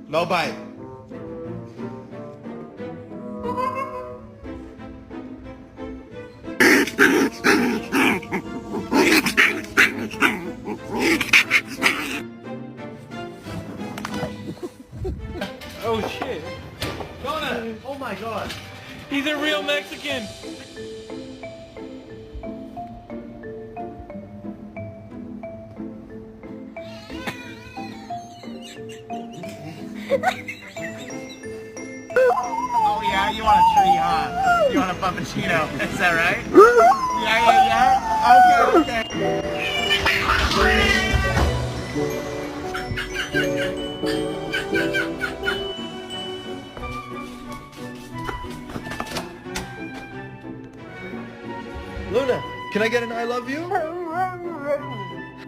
No bite. Oh shit. Jonah! Oh my god. He's a real Mexican. Oh yeah, you want a tree, huh? You want a puppuccino, is that right? Yeah. Okay. Luna, can I get an I love you?